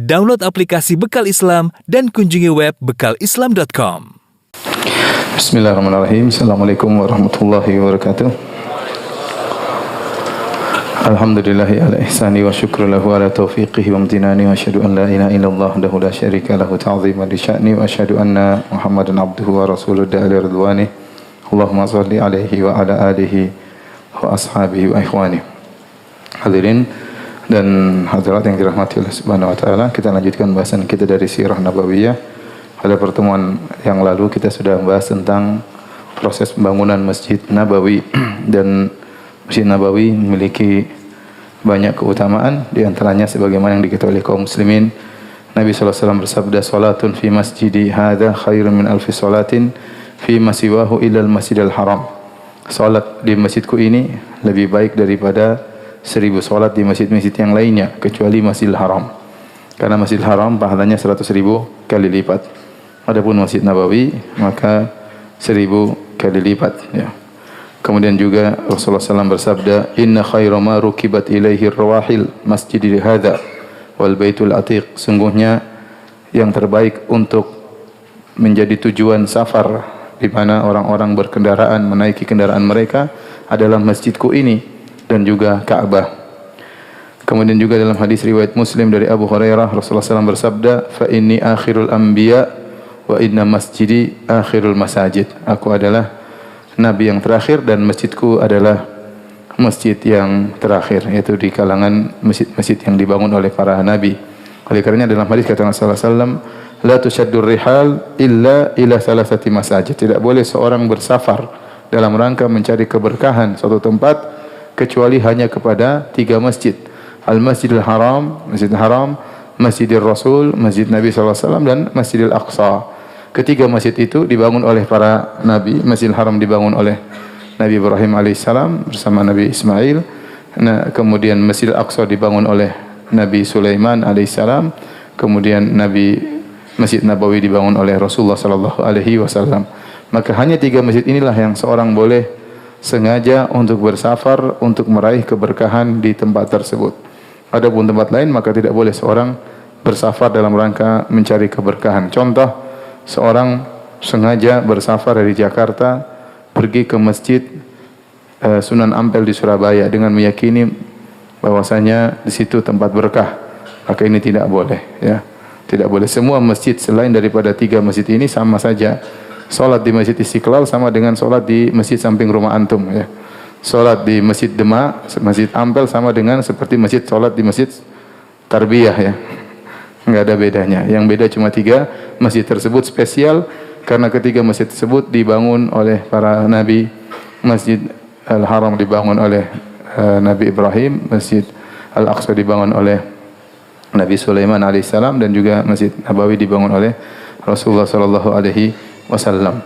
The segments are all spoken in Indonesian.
Download aplikasi Bekal Islam dan kunjungi web bekalislam.com. Bismillahirrahmanirrahim. Assalamualaikum warahmatullahi wabarakatuh. Alhamdulillahi ala ihsani wa syukru lahu ala taufiqihi wa amtinani wa asyhadu an la ilaha illallah wahdahu la syarika lahu ta'ziman li sya'ni wa asyhadu anna Muhammadan abduhu wa rasuluhu da'ali ridwani. Allahumma shalli alaihi wa ala alihi wa ashabihi wa ikhwani. Hadirin dan hadirat yang dirahmati Allah Subhanahu wa taala, kita lanjutkan bahasan kita dari Sirah Nabawiyah. Pada pertemuan yang lalu kita sudah membahas tentang proses pembangunan Masjid Nabawi dan Masjid Nabawi memiliki banyak keutamaan, di antaranya sebagaimana yang diketahui oleh kaum muslimin. Nabi sallallahu alaihi wasallam bersabda, "Salatun fi masjidi hadza khairun min alfi salatin fi ma siwahu illa al-Masjidil Haram." Salat di masjidku ini lebih baik daripada 1000 salat di masjid-masjid yang lainnya kecuali Masjidil Haram. Karena Masjidil Haram pahalanya 100.000 kali lipat. Adapun Masjid Nabawi maka 1000 kali lipat, ya. Kemudian juga Rasulullah SAW bersabda, "Inna khaira ma rukibat ilaihi rawahil masjidil hadza wal baitul atiq." Sungguhnya yang terbaik untuk menjadi tujuan safar di mana orang-orang berkendaraan menaiki kendaraan mereka adalah masjidku ini dan juga Ka'bah. Kemudian juga dalam hadis riwayat Muslim dari Abu Hurairah, Rasulullah SAW bersabda, "Fa inni akhirul anbiya wa inna masjidi akhirul masajid." Aku adalah nabi yang terakhir dan masjidku adalah masjid yang terakhir, yaitu di kalangan masjid-masjid yang dibangun oleh para nabi. Oleh karenanya dalam hadis kata Rasulullah SAW, "La tushaddur rihal illa ila salasati masajid." Tidak boleh seorang bersafar dalam rangka mencari keberkahan suatu tempat kecuali hanya kepada 3 masjid. Al-Masjidil Haram, Masjidil Haram, Masjidil Rasul, Masjid Nabi SAW, dan Masjidil Aqsa. Ketiga masjid itu dibangun oleh para nabi. Masjidil Haram dibangun oleh Nabi Ibrahim alaihissalam bersama Nabi Ismail. Nah, kemudian Masjidil Aqsa dibangun oleh Nabi Sulaiman alaihissalam. Kemudian Masjid Nabawi dibangun oleh Rasulullah sallallahu alaihi wasallam. Maka hanya 3 masjid inilah yang seorang boleh sengaja untuk bersafar untuk meraih keberkahan di tempat tersebut. Adapun tempat lain maka tidak boleh seorang bersafar dalam rangka mencari keberkahan. Contoh, seorang sengaja bersafar dari Jakarta pergi ke masjid Sunan Ampel di Surabaya dengan meyakini bahwasanya di situ tempat berkah. Maka ini tidak boleh, ya. Tidak boleh. Semua masjid selain daripada 3 masjid ini sama saja. Salat di Masjid Istiqlal sama dengan salat di masjid samping rumah antum, ya. Salat di Masjid Demak, Masjid Ampel sama dengan seperti salat di Masjid Tarbiyah, ya. Enggak ada bedanya. Yang beda cuma 3 masjid tersebut spesial karena ketiga masjid tersebut dibangun oleh para nabi. Masjid Al-Haram dibangun oleh Nabi Ibrahim, Masjid Al-Aqsa dibangun oleh Nabi Sulaiman alaihissalam, dan juga Masjid Nabawi dibangun oleh Rasulullah sallallahu alaihi wasallam.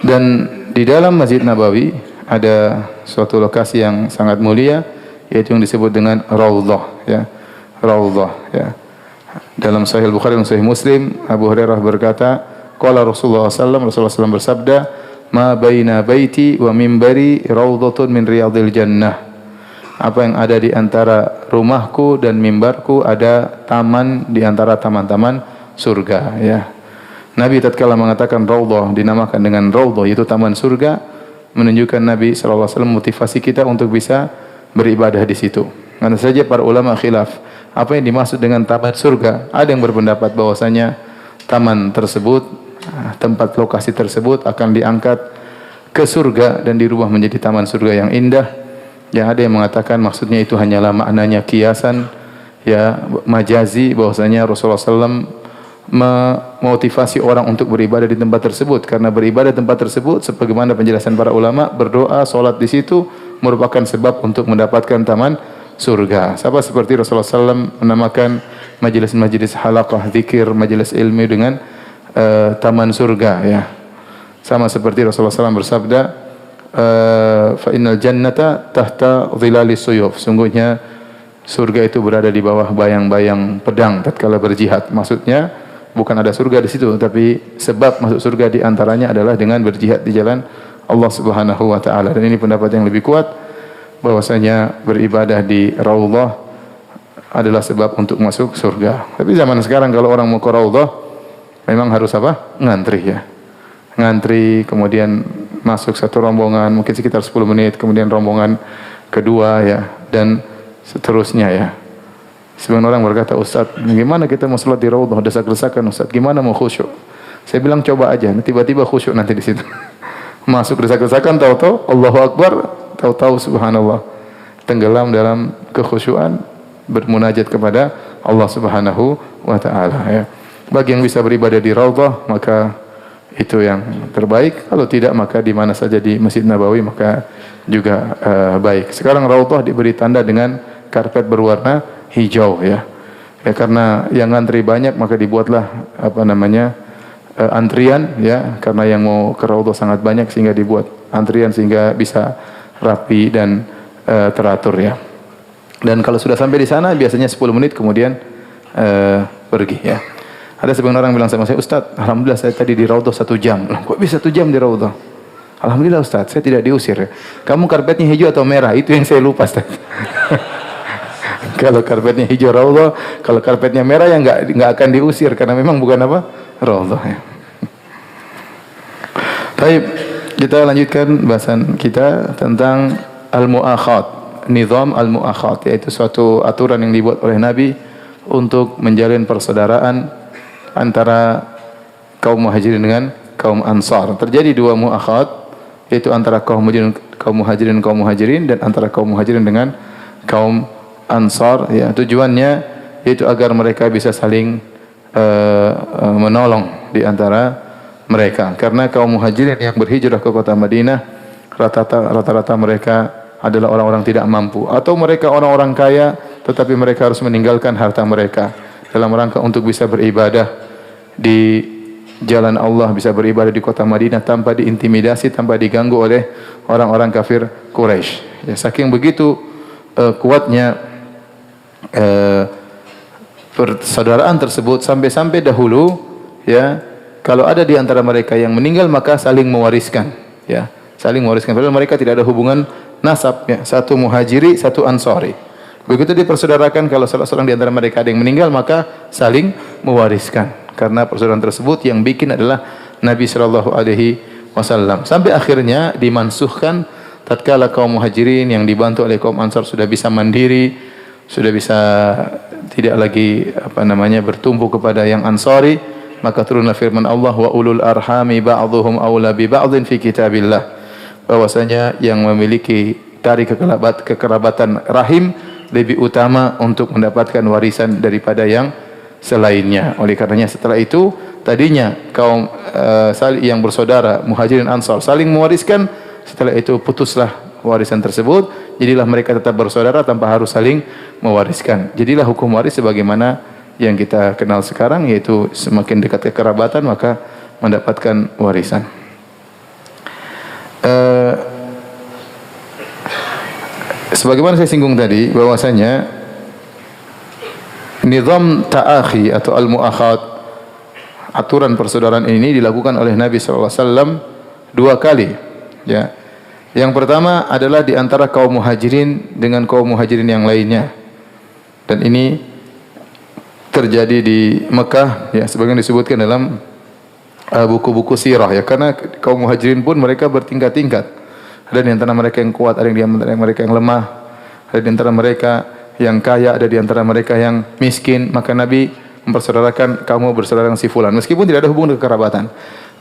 Dan di dalam Masjid Nabawi ada suatu lokasi yang sangat mulia, yaitu yang disebut dengan Raudhah, ya. Raudhah, ya. Dalam Sahih Bukhari dan Sahih Muslim, Abu Hurairah berkata, qala Rasulullah SAW bersabda, "Ma baina baiti wa mimbari raudhatun min riyadil jannah." Apa yang ada di antara rumahku dan mimbarku ada taman di antara taman-taman surga, ya. Nabi tatkala mengatakan raudhah dinamakan dengan raudhah, yaitu taman surga, menunjukkan Nabi sallallahu alaihi wasallam motivasi kita untuk bisa beribadah di situ. Karena saja para ulama khilaf apa yang dimaksud dengan taman surga. Ada yang berpendapat bahwasanya taman tersebut, tempat lokasi tersebut akan diangkat ke surga dan dirubah menjadi taman surga yang indah. Yang ada yang mengatakan maksudnya itu hanyalah maknanya kiasan, ya, majazi, bahwasanya Rasulullah SAW memotivasi orang untuk beribadah di tempat tersebut, karena beribadah di tempat tersebut sebagaimana penjelasan para ulama, berdoa, salat di situ merupakan sebab untuk mendapatkan taman surga. Sama seperti Rasulullah SAW menamakan majelis-majelis halaqah zikir, majelis ilmu dengan taman surga, ya. Sama seperti Rasulullah SAW bersabda, fa innal jannata tahta dhilalis suyuf. Sungguhnya surga itu berada di bawah bayang-bayang pedang tatkala berjihad. Maksudnya bukan ada surga di situ, tapi sebab masuk surga di antaranya adalah dengan berjihad di jalan Allah Subhanahu wa taala. Dan ini pendapat yang lebih kuat bahwasanya beribadah di Raudhah adalah sebab untuk masuk surga. Tapi zaman sekarang kalau orang mau ke raudhah memang harus apa? Ngantri ya. Ngantri, kemudian masuk satu rombongan mungkin sekitar 10 menit, kemudian rombongan kedua ya, dan seterusnya ya. Sebagian orang berkata, Ustaz, gimana kita mau salat di raudhah desak-desakan Ustaz? Gimana mau khusyuk? Saya bilang coba aja, tiba-tiba khusyuk nanti di situ. Masuk desak-desakan, tahu-tahu Allahu Akbar, tahu-tahu subhanallah, tenggelam dalam kekhusyuan, bermunajat kepada Allah Subhanahu wa taala ya. Bagi yang bisa beribadah di raudhah maka itu yang terbaik. Kalau tidak maka di mana saja di Masjid Nabawi maka juga baik. Sekarang raudhah diberi tanda dengan karpet berwarna hijau ya. Ya karena yang antri banyak maka dibuatlah antrian ya, karena yang mau ke raudhah sangat banyak sehingga dibuat antrian sehingga bisa rapi dan teratur ya. Dan kalau sudah sampai di sana biasanya 10 menit kemudian pergi ya. Ada sebagian orang bilang sama saya, Ustaz, alhamdulillah saya tadi di raudhah 1 jam. Kok bisa 1 jam di raudhah? Alhamdulillah Ustaz, saya tidak diusir. Kamu karpetnya hijau atau merah? Itu yang saya lupa Ustaz. Kalau karpetnya hijau raudhah, kalau karpetnya merah ya enggak akan diusir karena memang bukan apa? Raudhah ya. Baik, kita lanjutkan bahasan kita tentang al-mu'akhat. Nizam al-mu'akhat, yaitu suatu aturan yang dibuat oleh Nabi untuk menjalin persaudaraan antara kaum muhajirin dengan kaum ansar. Terjadi 2 mu'akhat, yaitu antara kaum muhajirin dan antara kaum muhajirin dengan kaum ansar ya. Tujuannya yaitu agar mereka bisa saling menolong di antara mereka. Karena kaum muhajirin yang berhijrah ke kota Madinah rata-rata mereka adalah orang-orang tidak mampu, atau mereka orang-orang kaya tetapi mereka harus meninggalkan harta mereka dalam rangka untuk bisa beribadah di jalan Allah, bisa beribadah di kota Madinah tanpa diintimidasi, tanpa diganggu oleh orang-orang kafir Quraisy. Ya, saking begitu kuatnya persaudaraan tersebut sampai-sampai dahulu ya, kalau ada di antara mereka yang meninggal maka saling mewariskan ya, saling mewariskan padahal mereka tidak ada hubungan nasab ya, satu muhajiri, satu ansari. Begitu dipersaudarakan, kalau salah seorang di antara mereka ada yang meninggal maka saling mewariskan. Karena persaudaraan tersebut yang bikin adalah Nabi sallallahu alaihi wasallam. Sampai akhirnya dimansuhkan tatkala kaum muhajirin yang dibantu oleh kaum ansar sudah bisa mandiri, sudah bisa tidak lagi bertumpu kepada yang ansari, maka turunlah firman Allah, wa ulul arhami ba'dhuhum aula bi ba'dhin fi kitabillah. Bahwasanya yang memiliki tali kekerabatan rahim lebih utama untuk mendapatkan warisan daripada yang selainnya. Oleh karenanya setelah itu tadinya kaum yang bersaudara muhajirin ansar saling mewariskan, setelah itu putuslah warisan tersebut, jadilah mereka tetap bersaudara tanpa harus saling mewariskan. Jadilah hukum waris sebagaimana yang kita kenal sekarang, yaitu semakin dekat kekerabatan maka mendapatkan warisan. Sebagaimana saya singgung tadi bahwasanya nizam ta'akhi atau al-mu'akhat, aturan persaudaraan ini dilakukan oleh Nabi sallallahu alaihi wasallam 2 kali ya. Yang pertama adalah di antara kaum muhajirin dengan kaum muhajirin yang lainnya. Dan ini terjadi di Mekah ya, sebagaimana disebutkan dalam buku-buku sirah ya, karena kaum muhajirin pun mereka bertingkat-tingkat. Ada di antara mereka yang kuat, ada di antara mereka yang lemah, ada di antara mereka yang kaya, ada di antara mereka yang miskin. Maka Nabi mempersaudarakan, kamu bersaudara dengan si fulan, meskipun tidak ada hubungan kekerabatan,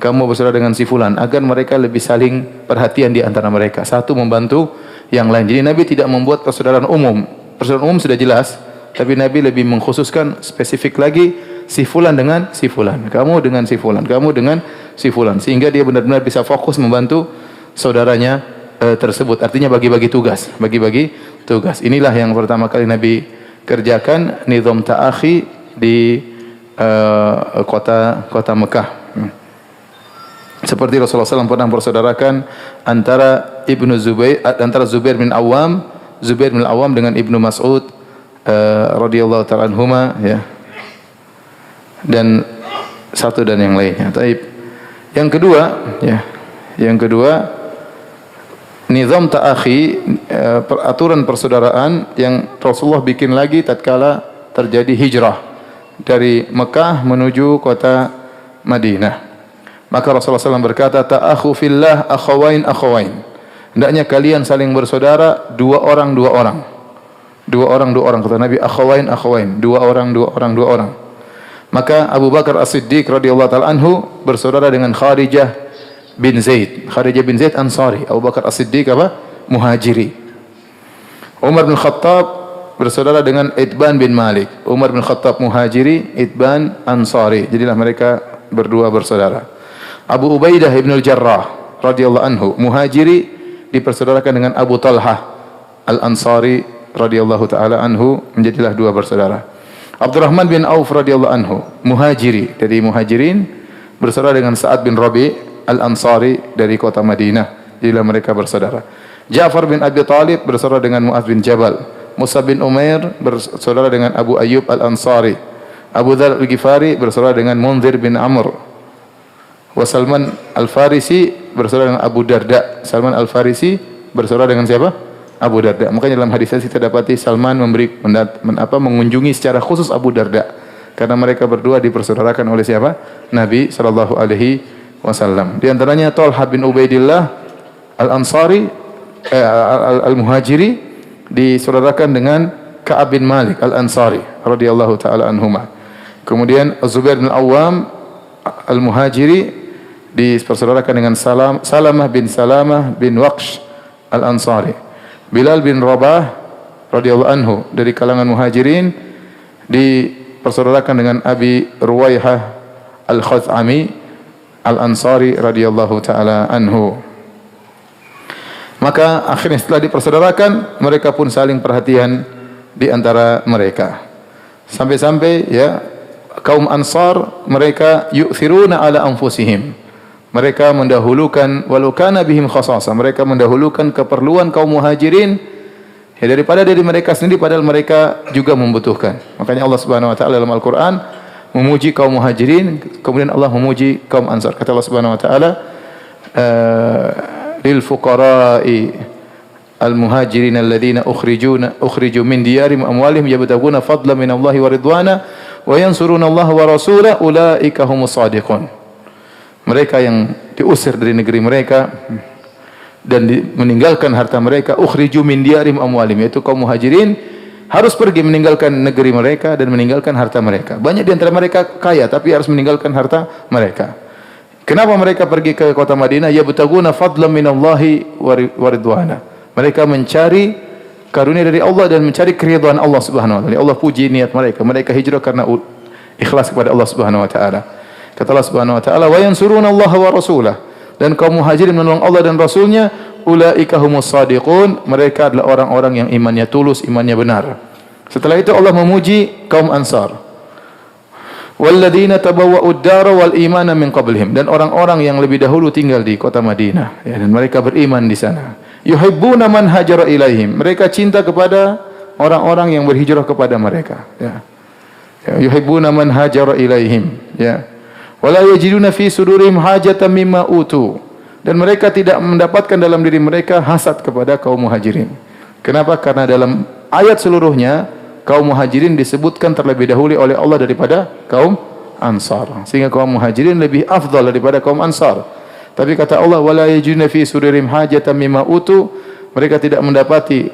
kamu bersaudara dengan si fulan, agar mereka lebih saling perhatian di antara mereka, satu membantu yang lain. Jadi Nabi tidak membuat persaudaraan umum. Persaudaraan umum sudah jelas, tapi Nabi lebih mengkhususkan spesifik lagi, si fulan dengan si fulan, kamu dengan si fulan, kamu dengan si fulan, sehingga dia benar-benar bisa fokus membantu saudaranya tersebut. Artinya bagi-bagi tugas, bagi-bagi tugas. Inilah yang pertama kali Nabi kerjakan, nizam ta'akhi di kota Mekah. Seperti Rasulullah SAW pernah mempersaudarakan antara Zubair bin Awam dengan Ibnu Mas'ud radhiyallahu ta'ala anhuma ya, dan satu dan yang lainnya. Taib. Yang kedua nizam ta'akhi, aturan persaudaraan yang Rasulullah bikin lagi tatkala terjadi hijrah dari Mekah menuju kota Madinah. Maka Rasulullah SAW berkata, ta'akhu fillah akhawain akhawain. Hendaknya kalian saling bersaudara, dua orang. Kata Nabi, akhawain akhawain, dua orang. Maka Abu Bakar As-Siddiq radhiyallahu taala anhu bersaudara dengan Kharijah bin Zaid Ansari. Abu Bakar As-Siddiq Muhajiri. Umar bin Khattab bersaudara dengan Itban bin Malik. Umar bin Khattab Muhajiri, Itban Ansari. Jadilah mereka berdua bersaudara. Abu Ubaidah bin Al-Jarrah radhiyallahu anhu Muhajiri dipersaudarakan dengan Abu Talhah Al-Ansari radhiyallahu taala anhu, menjadilah dua bersaudara. Abdurrahman bin Auf radhiyallahu anhu Muhajiri dari Muhajirin bersaudara dengan Sa'ad bin Rabi' Al-Ansari dari kota Madinah. Jadilah mereka bersaudara. Ja'far bin Abi Talib bersaudara dengan Mu'adz bin Jabal. Musa bin Umair bersaudara dengan Abu Ayyub Al-Ansari. Abu Dzar Al-Ghifari bersaudara dengan Munzir bin Amr. Wa Salman Al-Farisi bersaudara dengan Abu Darda. Salman Al-Farisi bersaudara dengan siapa? Abu Darda. Makanya dalam hadis kita dapati Salman mengunjungi secara khusus Abu Darda karena mereka berdua dipersaudarakan oleh siapa? Nabi sallallahu alaihi wasallam. Di antaranya Talha bin Ubaidillah Al-Ansari Al-Muhajiri disaudarakan dengan Ka'ab bin Malik Al-Ansari radhiyallahu taala anhuma. Kemudian Az-Zubair bin Awam Al-Muhajiri dipersaudarakan dengan Salamah bin Waqsh Al-Ansari. Bilal bin Rabah radhiyallahu anhu dari kalangan Muhajirin dipersaudarakan dengan Abi Ruwaihah Al-Khaz'ami Al-Ansari radhiyallahu taala anhu. Maka akhirnya setelah dipersaudarakan, mereka pun saling perhatian di antara mereka. Sampai-sampai ya kaum Ansar mereka yu'thiruna ala anfusihim. Mereka mendahulukan walau kana bihim khasasa. Mereka mendahulukan keperluan kaum Muhajirin ya daripada diri mereka sendiri, padahal mereka juga membutuhkan. Makanya Allah Subhanahu wa taala dalam Al-Qur'an memuji kaum Muhajirin, kemudian Allah memuji kaum Ansar. Kata Allah Subhanahu wa taala, lil fuqara'i al-muhajirin alladziina ukhriju min diyarihim amwalihim yabtaguna fadlan min Allahi wa ridwana wa yansuruna Allah wa rasulahu ulaika humus shadiqun. Mereka yang diusir dari negeri mereka dan meninggalkan harta mereka, ukhriju min diyarihim amwalihim, yaitu kaum Muhajirin harus pergi meninggalkan negeri mereka dan meninggalkan harta mereka. Banyak di antara mereka kaya tapi harus meninggalkan harta mereka. Kenapa mereka pergi ke kota Madinah? Yabtaguna fadlan minallahi wa ridwana. Mereka mencari karunia dari Allah dan mencari keridhaan Allah Subhanahu wa taala. Allah puji niat mereka. Mereka hijrah karena ikhlas kepada Allah Subhanahu wa taala. Kata Allah Subhanahu wa taala, "Wa yansuruna Allah wa rasulah." Dan kaum Muhajirin menolong Allah dan Rasulnya, ulaika humus shadiqun. Mereka adalah orang-orang yang imannya tulus, imannya benar. Setelah itu Allah memuji kaum Ansar. Walladzina tabawwa'ud dara wal imana min qablihim, dan orang-orang yang lebih dahulu tinggal di kota Madinah ya, dan mereka beriman di sana. Yuhibbuna man hajara ilaihim. Mereka cinta kepada orang-orang yang berhijrah kepada mereka ya. Yuhibbuna man hajara ilaihim ya. Wala yajiduna fi sudurihim hajatan mimma utu, dan mereka tidak mendapatkan dalam diri mereka hasad kepada kaum Muhajirin. Kenapa? Karena dalam ayat seluruhnya kaum Muhajirin disebutkan terlebih dahulu oleh Allah daripada kaum Ansar, sehingga kaum Muhajirin lebih afdal daripada kaum Ansar. Tapi kata Allah, wala yajiduna fi sudurihim hajatan mimma utu, mereka tidak mendapati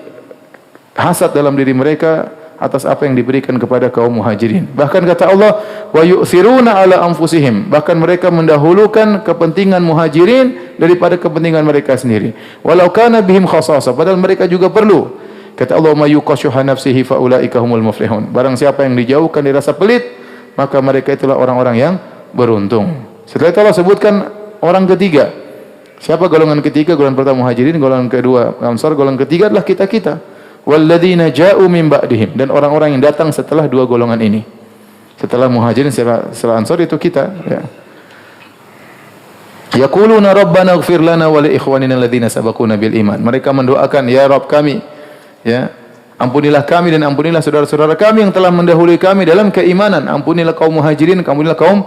hasad dalam diri mereka atas apa yang diberikan kepada kaum Muhajirin. Bahkan kata Allah, wa yu'thiruna ala anfusihim, bahkan mereka mendahulukan kepentingan Muhajirin daripada kepentingan mereka sendiri. Walau kana bihim khasasa, padahal mereka juga perlu. Kata Allah, ma yuqashuha nafsihi fa ulaika humul muflihun. Barang siapa yang dijauhkan dari rasa pelit, maka mereka itulah orang-orang yang beruntung. Setelah itu Allah sebutkan orang ketiga. Siapa golongan ketiga? Golongan pertama Muhajirin, golongan kedua Ansar, golongan ketiga adalah kita-kita. Walladzina ja'u min ba'dihim, dan orang-orang yang datang setelah dua golongan ini. Setelah Muhajirin, setelah Ansar, itu kita ya. Yaquluna rabbana ighfir lana wa li ikhwanina alladzina sabaquna bil iman. Mereka mendoakan, ya Rabb kami ya, ampunilah kami dan ampunilah saudara-saudara kami yang telah mendahului kami dalam keimanan. Ampunilah kaum Muhajirin, ampunilah kaum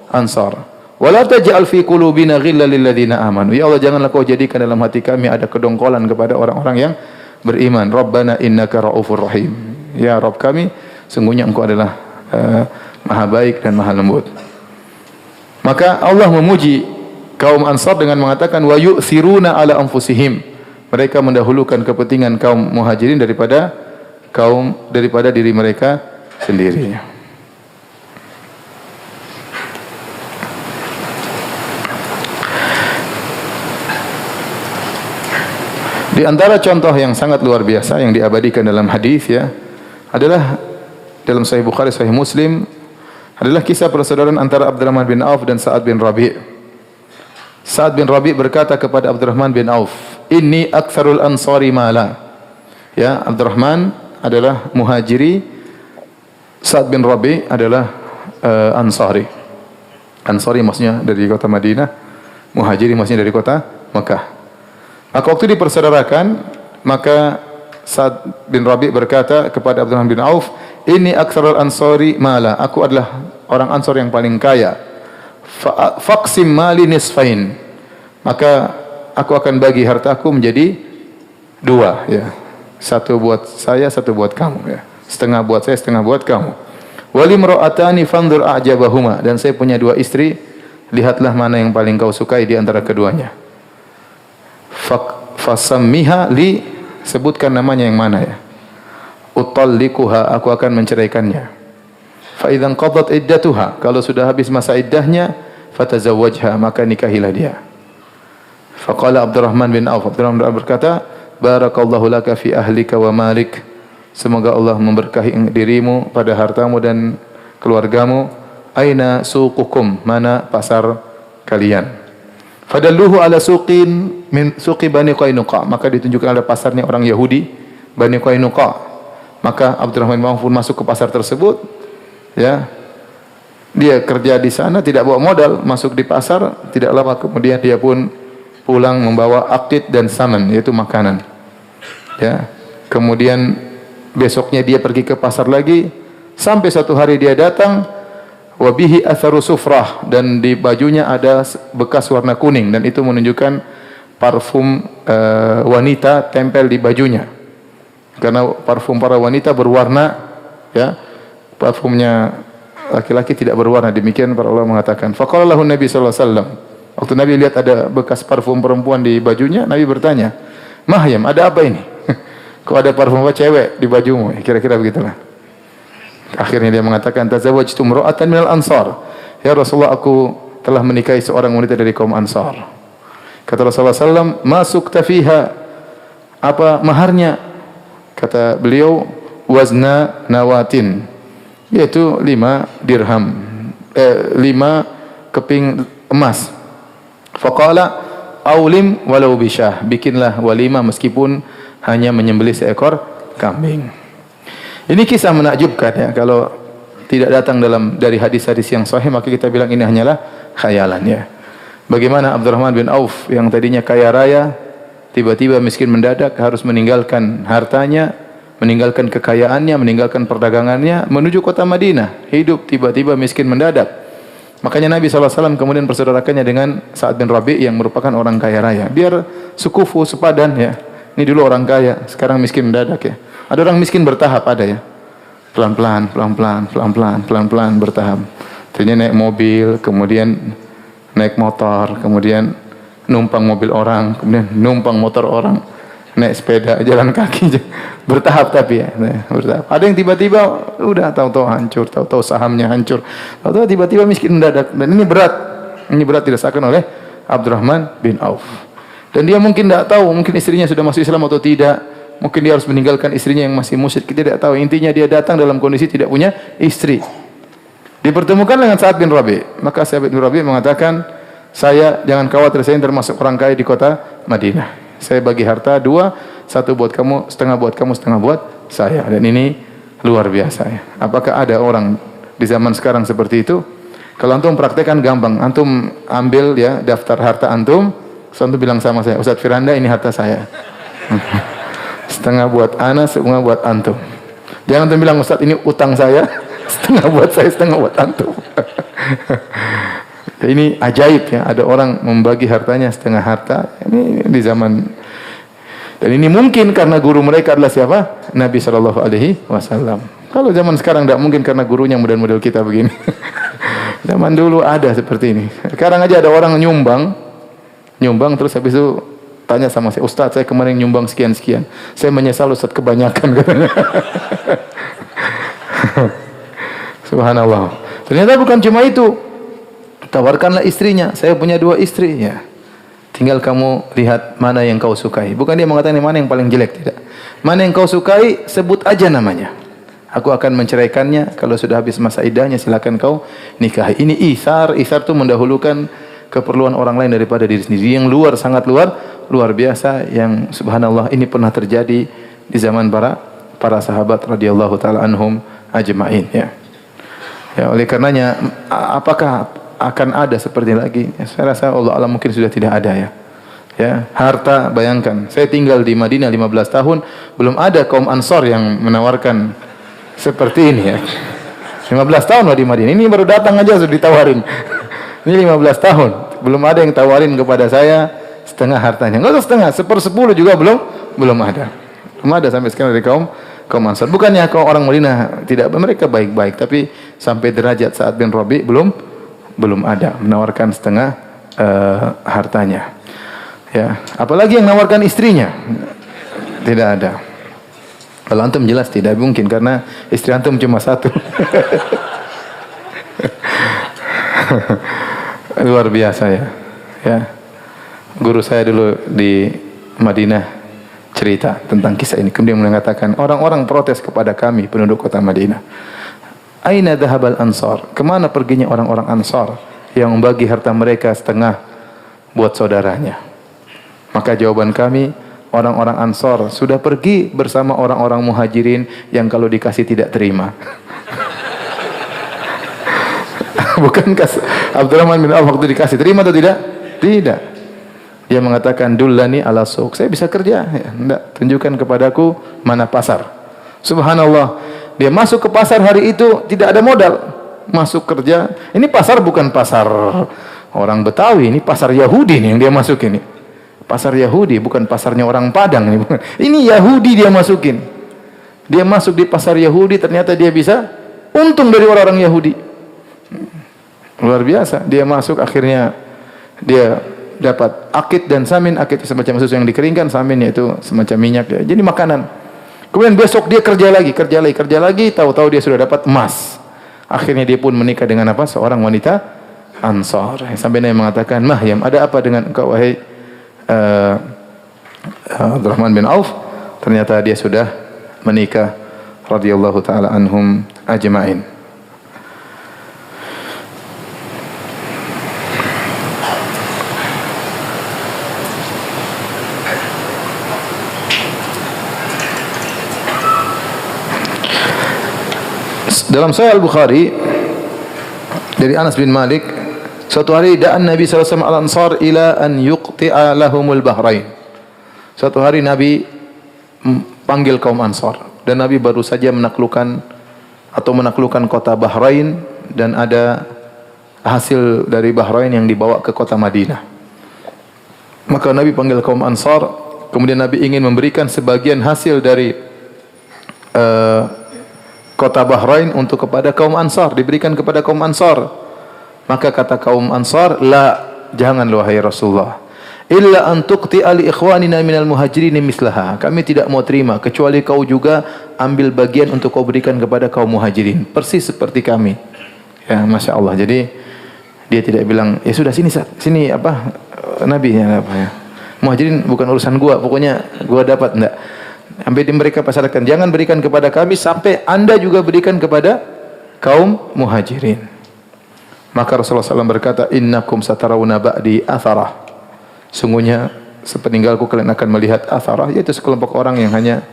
Ansar. Wala taj'al fi qulubina ghillan lil ladzina amanu. Ya Allah, janganlah kau jadikan dalam hati kami ada kedongkolan kepada orang-orang yang beriman. Rabbana innaka raufur rahim. Ya Rabb kami, sungguhnya Engkau adalah Maha baik dan Maha lembut. Maka Allah memuji kaum Ansar dengan mengatakan wa yu'thiruna ala anfusihim. Mereka mendahulukan kepentingan kaum Muhajirin daripada diri mereka sendiri. Di antara contoh yang sangat luar biasa yang diabadikan dalam hadis ya adalah dalam Sahih Bukhari, Sahih Muslim adalah kisah persaudaraan antara Abdurrahman bin Auf dan Sa'ad bin Rabi'. Sa'ad bin Rabi' berkata kepada Abdurrahman bin Auf, "Inni aktsarul ansari mala." Ya, Abdurrahman adalah muhajiri, Sa'ad bin Rabi' adalah ansari. Ansari maksudnya dari kota Madinah, muhajiri maksudnya dari kota Mekah. Maka waktu dipersaudarakan, maka Sa'ad bin Rabi' berkata kepada Abdurrahman bin Auf, "Ini aktsarul ansari mala." Aku adalah orang Ansar yang paling kaya. Faqsim mali nisfain. Maka aku akan bagi hartaku menjadi dua ya. Satu buat saya, satu buat kamu ya. Setengah buat saya, setengah buat kamu. Walimra'atani fanzur a'jabahuma. Dan saya punya dua istri, lihatlah mana yang paling kau sukai di antara keduanya. Fasammiha li, sebutkan namanya yang mana ya. Utallikuha, aku akan menceraikannya. Fa idzan qadat iddatuha, kalau sudah habis masa iddahnya, fatazawwajha, maka nikahilah dia. Faqala Abdurrahman bin Auf, Abdurrahman bin Auf berkata, barakallahu laka fi ahlika wa malik. Semoga Allah memberkahi dirimu pada hartamu dan keluargamu. Aina suqukum, mana pasar kalian? Fadalluhu ala suqin min suqi Bani Qainuqa, maka ditunjukkan ada pasarnya orang Yahudi Bani Qainuqa. Maka Abdurrahman bin Auf pun masuk ke pasar tersebut ya. Dia kerja di sana, tidak bawa modal, masuk di pasar, tidak lama kemudian dia pun pulang membawa aqid dan saman, yaitu makanan. Ya. Kemudian besoknya dia pergi ke pasar lagi, sampai satu hari dia datang wabihi atharu sufrah, dan di bajunya ada bekas warna kuning, dan itu menunjukkan parfum wanita tempel di bajunya. Karena parfum para wanita berwarna ya, parfumnya laki-laki tidak berwarna. Demikian para ulama mengatakan. Faqala lahu Nabi sallallahu alaihi wasallam. Waktu Nabi lihat ada bekas parfum perempuan di bajunya, Nabi bertanya, "Mahyam, ada apa ini? Kok ada parfum apa cewek di bajumu?" Kira-kira begitulah. Akhirnya dia mengatakan, "Tazawwajtu imra'atan minal ansar." Ya Rasulullah, aku telah menikahi seorang wanita dari kaum Ansar. Kata Rasulullah SAW, "Ma sukta fiha?" Apa maharnya? Kata beliau, "Wazna nawatin." Yaitu 5 dirham. 5 keping emas. Faqala, "Aulim walau bisyah." Bikinlah walimah meskipun hanya menyembelih seekor kambing. Ini kisah menakjubkan ya, kalau tidak datang dari hadis-hadis yang sahih maka kita bilang ini hanyalah khayalan ya. Bagaimana Abdurrahman bin Auf yang tadinya kaya raya tiba-tiba miskin mendadak, harus meninggalkan hartanya, meninggalkan kekayaannya, meninggalkan perdagangannya menuju kota Madinah, hidup tiba-tiba miskin mendadak. Makanya Nabi SAW kemudian persaudarakannya dengan Sa'ad bin Rabi' yang merupakan orang kaya raya, biar sekufu sepadan ya. Ini dulu orang kaya, sekarang miskin mendadak ya. Ada orang miskin bertahap, ada ya. Pelan-pelan, pelan-pelan, pelan-pelan, pelan-pelan bertahap. Ternyata naik mobil, kemudian naik motor, kemudian numpang mobil orang, kemudian numpang motor orang, naik sepeda, jalan kaki, bertahap tapi ya, bertahap. Ada yang tiba-tiba udah tahu-tahu hancur, tahu-tahu sahamnya hancur, tahu-tahu tiba-tiba miskin mendadak. Dan ini berat dirasakan oleh Abdurrahman bin Auf. Dan dia mungkin tidak tahu, mungkin istrinya sudah masuk Islam atau tidak. Mungkin dia harus meninggalkan istrinya yang masih musyrik, kita tidak tahu. Intinya dia datang dalam kondisi tidak punya istri. Dipertemukan dengan Sa'ad bin Rabi'. Maka Sa'ad bin Rabi' mengatakan, "Saya jangan khawatir, saya termasuk orang kaya di kota Madinah. Saya bagi harta 2, 1 buat kamu, setengah buat kamu, setengah buat saya." Dan ini luar biasa ya. Apakah ada orang di zaman sekarang seperti itu? Kalau antum praktekkan gampang. Antum ambil ya daftar harta antum, antum bilang sama saya, "Ustaz Firanda, ini harta saya." Setengah buat ana, setengah buat antum. Jangan antum bilang, "Ustaz, ini utang saya, setengah buat saya, setengah buat antum." Ini ajaib ya, ada orang membagi hartanya setengah harta. Ini di zaman, dan ini mungkin karena guru mereka adalah siapa? Nabi Shallallahu Alaihi Wasallam. Kalau zaman sekarang tidak mungkin karena gurunya model-model kita begini. Zaman dulu ada seperti ini. Sekarang aja ada orang nyumbang terus habis itu tanya sama saya, Ustaz, saya kemarin nyumbang sekian-sekian. Saya menyesal Ustaz, kebanyakan katanya. Subhanallah. Ternyata bukan cuma itu. Tawarkanlah istrinya. Saya punya 2 istri. Ya. Tinggal kamu lihat mana yang kau sukai. Bukan dia mengatakan mana yang paling jelek, tidak. Mana yang kau sukai, sebut aja namanya. Aku akan menceraikannya. Kalau sudah habis masa iddahnya, silakan kau nikahi. Ini isar. Isar itu mendahulukan keperluan orang lain daripada diri sendiri. Yang sangat luar biasa. Yang subhanallah ini pernah terjadi di zaman para sahabat radhiyallahu taala anhum ajma'in. Ya. Ya, oleh karenanya apakah akan ada seperti lagi? Ya, saya rasa Allah alam mungkin sudah tidak ada ya. Ya, harta, bayangkan. Saya tinggal di Madinah 15 tahun, belum ada kaum Ansor yang menawarkan seperti ini ya. 15 tahun lah di Madinah. Ini baru datang aja sudah ditawarin. Ini 15 tahun, belum ada yang tawarin kepada saya setengah hartanya. Enggak usah setengah, 1/10 juga belum ada. Belum ada sampai sekarang dari kaum Ansor. Bukannya kaum orang Madinah tidak, mereka baik-baik, tapi sampai derajat Sa'ad bin Rabi' belum ada menawarkan setengah hartanya. Ya, apalagi yang menawarkan istrinya. Tidak ada. Kalau antum jelas tidak mungkin karena istri antum cuma 1. Luar biasa ya. Ya. Guru saya dulu di Madinah cerita tentang kisah ini. Kemudian mengatakan, orang-orang protes kepada kami penduduk kota Madinah. Aina dhahabal ansar? Kemana perginya orang-orang Ansar yang membagi harta mereka setengah buat saudaranya? Maka jawaban kami, orang-orang Ansar sudah pergi bersama orang-orang Muhajirin yang kalau dikasih tidak terima. Bukankah Abdurrahman bin Auf waktu dikasih terima atau tidak? Tidak. Dia mengatakan, dullani ala suq. Saya bisa kerja. Ya, enggak, tunjukkan kepadaku mana pasar. Subhanallah. Dia masuk ke pasar hari itu tidak ada modal. Masuk kerja. Ini pasar bukan pasar orang Betawi, ini pasar Yahudi nih yang dia masuk ini. Pasar Yahudi, bukan pasarnya orang Padang ini. Bukan. Ini Yahudi dia masukin. Dia masuk di pasar Yahudi, ternyata dia bisa untung dari orang-orang Yahudi. Luar biasa. Dia masuk, akhirnya dia dapat akid dan samin. Akid itu semacam susu yang dikeringkan, samin yaitu semacam minyak. Jadi makanan. Kemudian besok dia kerja lagi, tahu-tahu dia sudah dapat emas. Akhirnya dia pun menikah dengan apa? Seorang wanita Ansar. Sampai Nabi mengatakan, Mahyam, ada apa dengan engkau wahai Abdurrahman bin Auf? Ternyata dia sudah menikah radhiyallahu taala anhum ajma'in. Dalam Sahih Al-Bukhari dari Anas bin Malik, suatu hari da'an Nabi sallallahu alaihi wasallam al-Ansar ila an yuqti'a lahumul bahrain. Suatu hari Nabi panggil kaum Ansar dan Nabi baru saja menaklukkan kota Bahrain dan ada hasil dari Bahrain yang dibawa ke kota Madinah. Maka Nabi panggil kaum Ansar, kemudian Nabi ingin memberikan sebagian hasil dari kota Bahrain untuk kepada kaum Ansar, diberikan kepada kaum Ansar. Maka kata kaum Ansar, la, jangan wahai Rasulullah, illa an tuqti'a li ikhwanina minal muhajirin mislaha. Kami tidak mau terima kecuali kau juga ambil bagian untuk kau berikan kepada kaum muhajirin, persis seperti kami. Ya, Masya Allah. Jadi dia tidak bilang, ya sudah sini apa Nabi ya, apa ya. Muhajirin bukan urusan gua, pokoknya gua dapat, enggak. Sampai mereka pasarkan, jangan berikan kepada kami sampai anda juga berikan kepada kaum muhajirin. Maka Rasulullah SAW berkata, innakum satarawna ba'di atharah. Sungguhnya sepeninggalku kalian akan melihat atharah, yaitu sekelompok orang yang hanya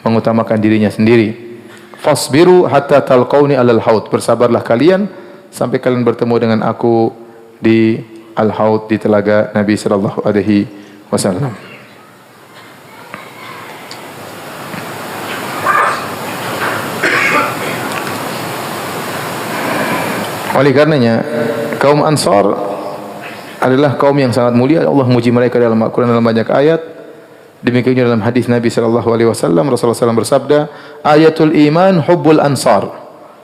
mengutamakan dirinya sendiri. Fasbiru hatta talqauni alal haud. Bersabarlah kalian sampai kalian bertemu dengan aku di al-haud, di telaga Nabi sallallahu alaihi wasallam. Oleh karenanya kaum Ansar adalah kaum yang sangat mulia. Allah memuji mereka dalam Al-Quran dalam banyak ayat. Demikian juga dalam hadis Nabi SAW, Rasulullah SAW bersabda, ayatul iman hubbul ansar.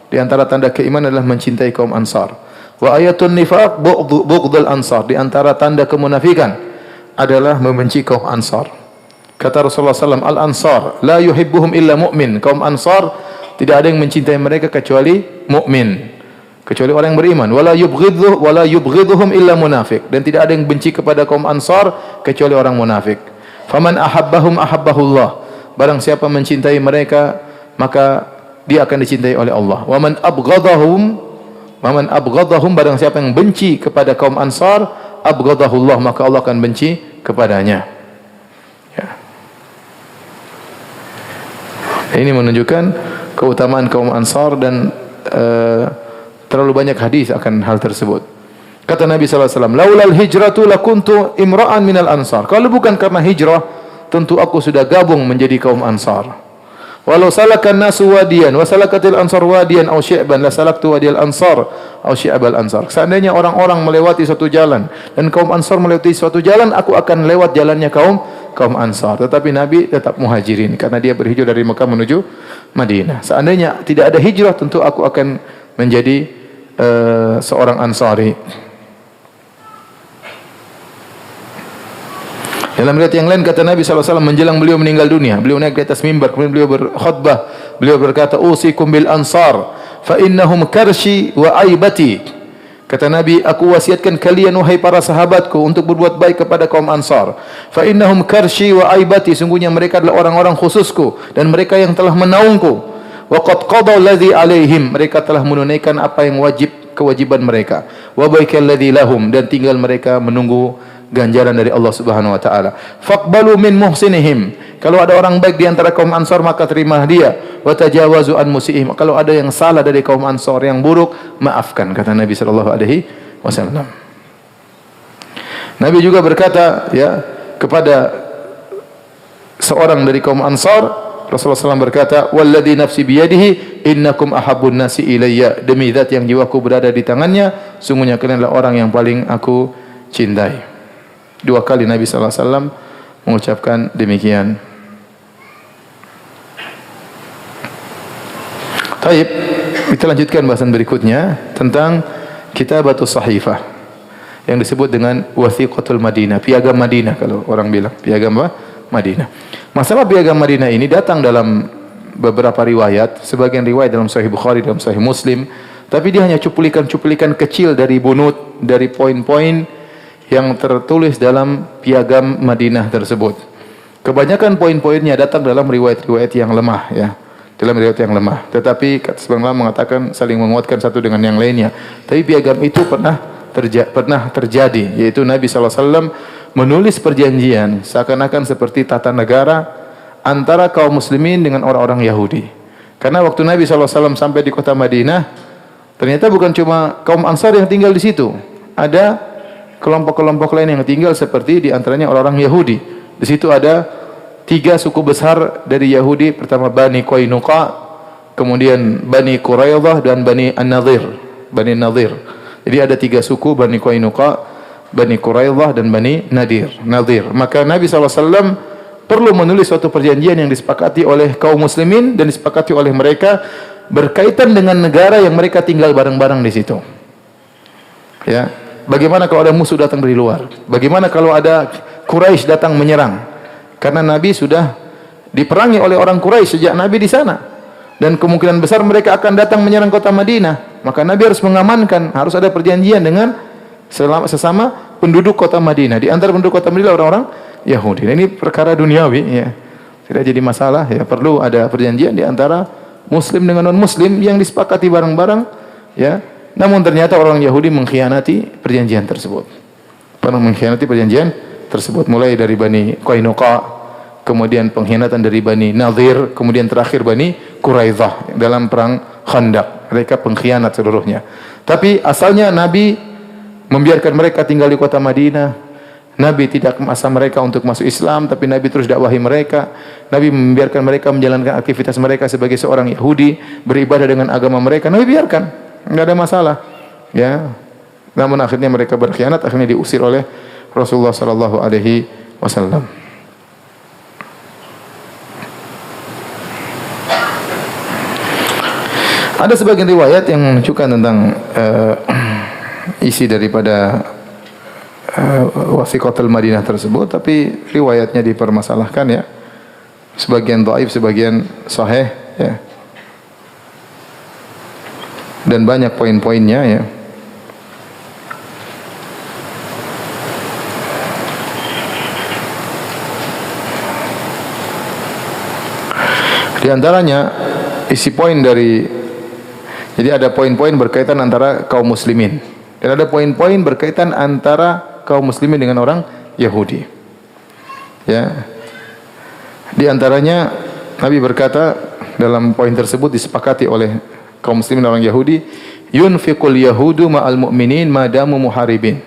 Di antara tanda keimanan adalah mencintai kaum Ansar. Wa ayatul nifaq bughdul ansar. Di antara tanda kemunafikan adalah membenci kaum Ansar. Kata Rasulullah SAW, al-ansar la yuhibbuhum illa mu'min. Kaum Ansar tidak ada yang mencintai mereka kecuali mukmin, kecuali orang yang beriman. Wala yubghidhuhum illa munafiq. Dan tidak ada yang benci kepada kaum Ansar kecuali orang munafik. Faman ahabbahum ahabbahullah. Barang siapa mencintai mereka, maka dia akan dicintai oleh Allah. Waman abghadahum, barang siapa yang benci kepada kaum Ansar, abghadahullah, maka Allah akan benci kepadanya. Ya. Ini menunjukkan keutamaan kaum Ansar dan terlalu banyak hadis akan hal tersebut. Kata Nabi SAW, laulal hijratu lakuntu imra'an minal ansar. Kalau bukan karena hijrah, tentu aku sudah gabung menjadi kaum Ansar. Walau salakan nasu wadiyan, wa salakatil ansar wadiyan aw syi'ban, la salaktu wadiyal ansar aw syi'bal ansar. Seandainya orang-orang melewati suatu jalan dan kaum Ansar melewati suatu jalan, aku akan lewat jalannya kaum Ansar. Tetapi Nabi tetap muhajirin karena dia berhijrah dari Mekah menuju Madinah. Seandainya tidak ada hijrah, tentu aku akan menjadi seorang Ansari. Dalam riwayat yang lain kata Nabi SAW menjelang beliau meninggal dunia, beliau naik di atas mimbar, kemudian beliau berkhutbah, beliau berkata, usikum bil ansar fa innahum karshi wa aibati. Kata Nabi, aku wasiatkan kalian wahai para sahabatku untuk berbuat baik kepada kaum Ansar. Fa innahum karshi wa aibati, sungguhnya mereka adalah orang-orang khususku dan mereka yang telah menaungku. Wa qad qadaw alladhi alaihim, mereka telah menunaikan apa yang kewajiban mereka. Wa baikal ladzi lahum, dan tinggal mereka menunggu ganjaran dari Allah Subhanahu wa taala. Faqbalu min muhsinihim, kalau ada orang baik di antara kaum Ansar maka terima dia. Wa tajawazu an musiihim, kalau ada yang salah dari kaum Ansar yang buruk, maafkan, kata Nabi sallallahu alaihi wasallam. Nabi juga berkata ya kepada seorang dari kaum Ansar, Rasulullah SAW berkata, walladzi nafsi biyadihi innakum ahabbun nasi ilayya, demi zat yang jiwaku berada di tangannya, sungguhnya kalian adalah orang yang paling aku cintai. 2 kali Nabi SAW mengucapkan demikian. Baik, kita lanjutkan bahasan berikutnya tentang Kitabatus Sahifah yang disebut dengan Wathiqatul Madinah, Piagam Madinah kalau orang bilang, Piagam Madinah. Masalah Piagam Madinah ini datang dalam beberapa riwayat, sebagian riwayat dalam Sahih Bukhari, dalam Sahih Muslim, tapi dia hanya cuplikan-cuplikan kecil dari bunut, dari poin-poin yang tertulis dalam Piagam Madinah tersebut. Kebanyakan poin-poinnya datang dalam riwayat-riwayat yang lemah, ya, dalam riwayat yang lemah. Tetapi sebagian ulama mengatakan saling menguatkan satu dengan yang lainnya. Tapi piagam itu pernah terjadi, yaitu Nabi SAW menulis perjanjian seakan-akan seperti tata negara antara kaum muslimin dengan orang-orang Yahudi. Karena waktu Nabi SAW sampai di kota Madinah, ternyata bukan cuma kaum Ansar yang tinggal di situ, ada kelompok-kelompok lain yang tinggal, seperti di antaranya orang-orang Yahudi. Di situ ada 3 suku besar dari Yahudi, pertama Bani Qainuqa, kemudian Bani Quraidah dan Bani An-Nadir. Jadi ada 3 suku, Bani Qainuqa, Bani Quraidah dan Bani Nadir. Maka Nabi SAW perlu menulis suatu perjanjian yang disepakati oleh kaum muslimin dan disepakati oleh mereka berkaitan dengan negara yang mereka tinggal bareng-bareng di situ. Ya. Bagaimana kalau ada musuh datang dari luar? Bagaimana kalau ada Quraisy datang menyerang? Karena Nabi sudah diperangi oleh orang Quraisy sejak Nabi di sana. Dan kemungkinan besar mereka akan datang menyerang kota Madinah. Maka Nabi harus mengamankan, harus ada perjanjian dengan sesama penduduk kota Madinah. Di antara penduduk kota Madinah orang-orang Yahudi. Ini perkara duniawi, ya. Tidak jadi masalah, ya. Perlu ada perjanjian di antara muslim dengan non-muslim yang disepakati bareng-bareng, ya. Namun ternyata orang Yahudi mengkhianati perjanjian tersebut. Mulai dari Bani Qainuqa, kemudian pengkhianatan dari Bani Nadir, kemudian terakhir Bani Quraidah dalam perang Khandaq. Mereka pengkhianat seluruhnya. Tapi asalnya Nabi membiarkan mereka tinggal di kota Madinah. Nabi tidak memaksa mereka untuk masuk Islam, tapi Nabi terus dakwahi mereka. Nabi membiarkan mereka menjalankan aktivitas mereka sebagai seorang Yahudi, beribadah dengan agama mereka. Nabi biarkan. Enggak ada masalah. Ya. Namun akhirnya mereka berkhianat, akhirnya diusir oleh Rasulullah sallallahu alaihi wasallam. Ada sebagian riwayat yang menunjukkan tentang isi daripada wasiqatul Madinah tersebut, tapi riwayatnya dipermasalahkan ya. Sebagian dhaif, sebagian sahih ya. Dan banyak poin-poinnya ya. Di antaranya isi poin dari, jadi ada poin-poin berkaitan antara kaum muslimin dan ada poin-poin berkaitan antara kaum muslimin dengan orang Yahudi. Ya. Di antaranya Nabi berkata dalam poin tersebut disepakati oleh kaum muslimin dan orang Yahudi, yunfiqul yahudu ma'al mu'minin madamu muharibin.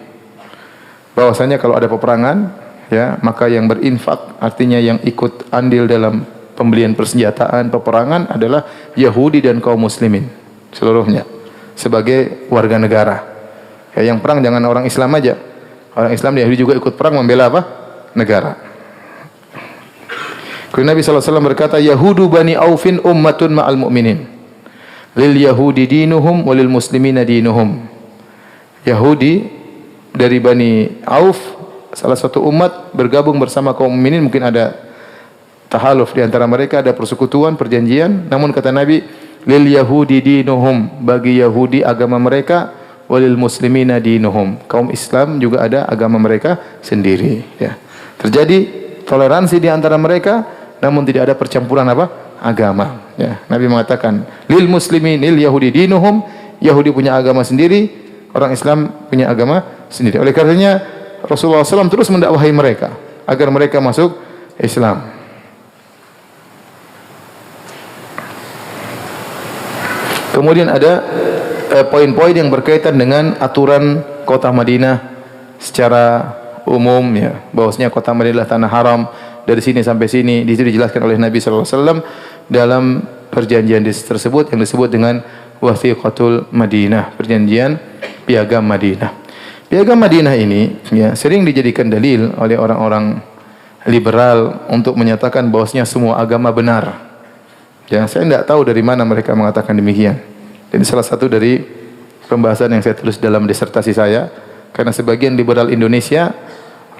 Bahwasanya kalau ada peperangan, ya, maka yang berinfak, artinya yang ikut andil dalam pembelian persenjataan peperangan adalah Yahudi dan kaum muslimin seluruhnya sebagai warga negara. Ya, yang perang jangan orang Islam aja. Orang Islam dan Yahudi juga ikut perang membela apa? Negara. Kemudian Nabi SAW berkata, Yahudu bani Aufin ummatun ma'al mu'minin. Lil Yahudi dinuhum walil muslimina dinuhum. Yahudi dari bani Auf, salah satu umat bergabung bersama kaum mukminin, mungkin ada tahaluf di antara mereka, ada persekutuan, perjanjian. Namun kata Nabi, lil Yahudi dinuhum, bagi Yahudi agama mereka, walil muslimina dinuhum, kaum Islam juga ada agama mereka sendiri. Ya. Terjadi toleransi di antara mereka, namun tidak ada percampuran apa? Agama. Ya. Nabi mengatakan, lil muslimin, lil Yahudi dinuhum, Yahudi punya agama sendiri, orang Islam punya agama sendiri. Oleh karenanya Rasulullah SAW terus mendakwahi mereka agar mereka masuk Islam. Kemudian ada poin-poin yang berkaitan dengan aturan kota Madinah secara umum ya, bahwasanya kota Madinah adalah tanah haram dari sini sampai sini. Di situ dijelaskan oleh Nabi sallallahu alaihi wasallam dalam perjanjian tersebut yang disebut dengan Wasiqatul Madinah, perjanjian piagam Madinah. Piagam Madinah ini ya sering dijadikan dalil oleh orang-orang liberal untuk menyatakan bahwasanya semua agama benar. Ya, saya tidak tahu dari mana mereka mengatakan demikian. Ini salah satu dari pembahasan yang saya tulis dalam disertasi saya, karena sebagian liberal Indonesia,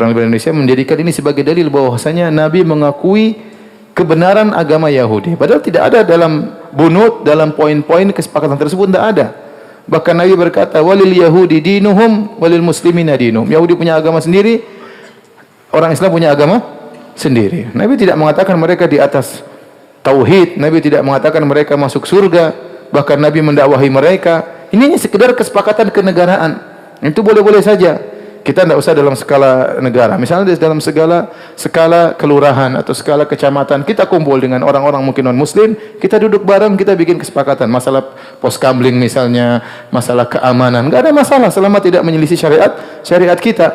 orang liberal Indonesia menjadikan ini sebagai dalil bahwasanya Nabi mengakui kebenaran agama Yahudi. Padahal tidak ada dalam bunut, dalam poin-poin kesepakatan tersebut, tidak ada. Bahkan Nabi berkata, walil Yahudi dinuhum walil muslimina dinuhum. Yahudi punya agama sendiri, orang Islam punya agama sendiri. Nabi tidak mengatakan mereka di atas tauhid, Nabi tidak mengatakan mereka masuk surga, bahkan Nabi mendakwahi mereka. Ini hanya sekedar kesepakatan kenegaraan. Itu boleh-boleh saja. Kita tidak usah dalam skala negara. Misalnya dalam skala kelurahan atau skala kecamatan, kita kumpul dengan orang-orang mungkin non-muslim, kita duduk bareng, kita bikin kesepakatan. Masalah pos kamling misalnya, masalah keamanan, enggak ada masalah selama tidak menyelisih syariat kita.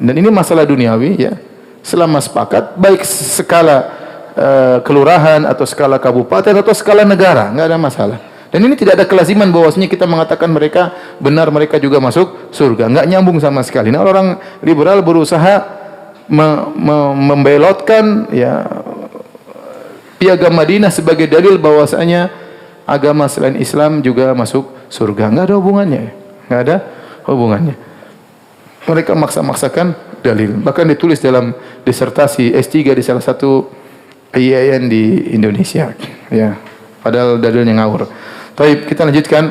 Dan ini masalah duniawi ya. Selama sepakat, baik skala kelurahan atau skala kabupaten atau skala negara, enggak ada masalah. Dan ini tidak ada kelaziman bahwasanya kita mengatakan mereka benar, mereka juga masuk surga. Enggak nyambung sama sekali. Nah, orang liberal berusaha membelotkan ya piagam Madinah sebagai dalil bahwasanya agama selain Islam juga masuk surga. Enggak ada hubungannya. Enggak ada hubungannya. Mereka maksa-maksakan dalil. Bahkan ditulis dalam disertasi S3 di salah satu IAIN di Indonesia, ya. Padahal dalilnya ngawur. Baik, kita lanjutkan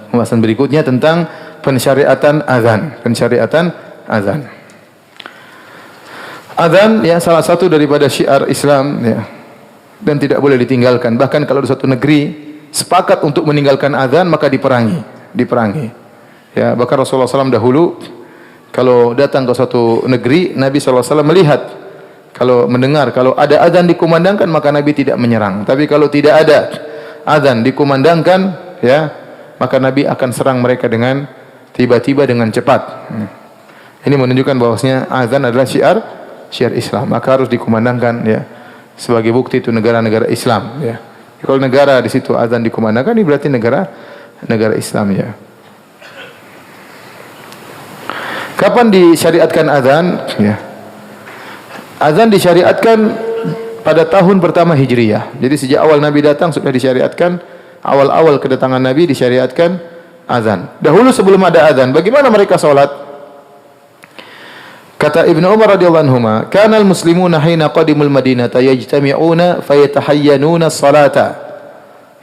pembahasan berikutnya tentang pensyariatan azan. Pensyariatan azan. Azan ya salah satu daripada syiar Islam ya, dan tidak boleh ditinggalkan. Bahkan kalau di suatu negeri sepakat untuk meninggalkan azan maka diperangi. Ya, bahkan Rasulullah SAW dahulu kalau datang ke suatu negeri, Nabi SAW melihat, kalau mendengar, kalau ada azan dikumandangkan maka Nabi tidak menyerang. Tapi kalau tidak ada azan dikumandangkan, ya, maka Nabi akan serang mereka dengan tiba-tiba dengan cepat. Ini menunjukkan bahwasanya azan adalah syiar Islam, maka harus dikumandangkan, ya, sebagai bukti itu negara-negara Islam. Ya. Kalau negara di situ azan dikumandangkan, ini berarti negara Islam, ya. Kapan disyariatkan azan? Ya. Azan disyariatkan pada tahun pertama Hijriyah. Jadi sejak awal Nabi datang sudah disyariatkan, awal-awal kedatangan Nabi disyariatkan azan. Dahulu sebelum ada azan, bagaimana mereka salat? Kata Ibnu Umar radhiyallahu anhuma, "Kana al-muslimuna hina qadimul Madinata yajtami'una fayatahayyanuna as-salata."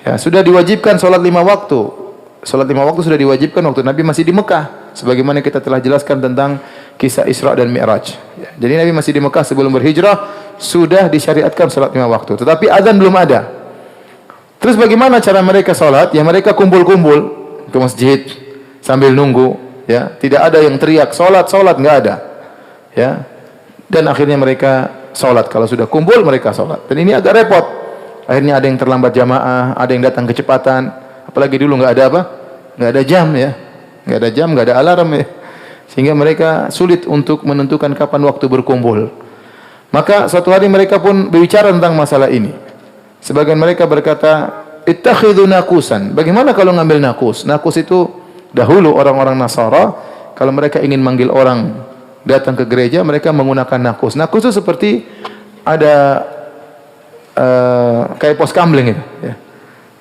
Ya, sudah diwajibkan salat 5 waktu. Salat 5 waktu sudah diwajibkan waktu Nabi masih di Mekah. Sebagaimana kita telah jelaskan tentang kisah Isra dan Mi'raj. Ya, jadi Nabi masih di Mekah sebelum berhijrah, sudah disyariatkan salat 5 waktu. Tetapi azan belum ada. Terus bagaimana cara mereka salat? Ya mereka kumpul-kumpul ke masjid sambil nunggu. Ya, tidak ada yang teriak salat, nggak ada. Ya, dan akhirnya mereka salat. Kalau sudah kumpul mereka salat. Dan ini agak repot. Akhirnya ada yang terlambat jamaah, ada yang datang kecepatan. Apalagi dulu nggak ada apa? Nggak ada jam ya. Nggak ada jam, nggak ada alarm ya. Sehingga mereka sulit untuk menentukan kapan waktu berkumpul. Maka suatu hari mereka pun berbicara tentang masalah ini. Sebagian mereka berkata, "Ittakhidhu nakusan." Bagaimana kalau ngambil nakus? Nakus itu dahulu orang-orang Nasara kalau mereka ingin manggil orang datang ke gereja, mereka menggunakan nakus. Nakus itu seperti ada kayak pos kamling itu ya.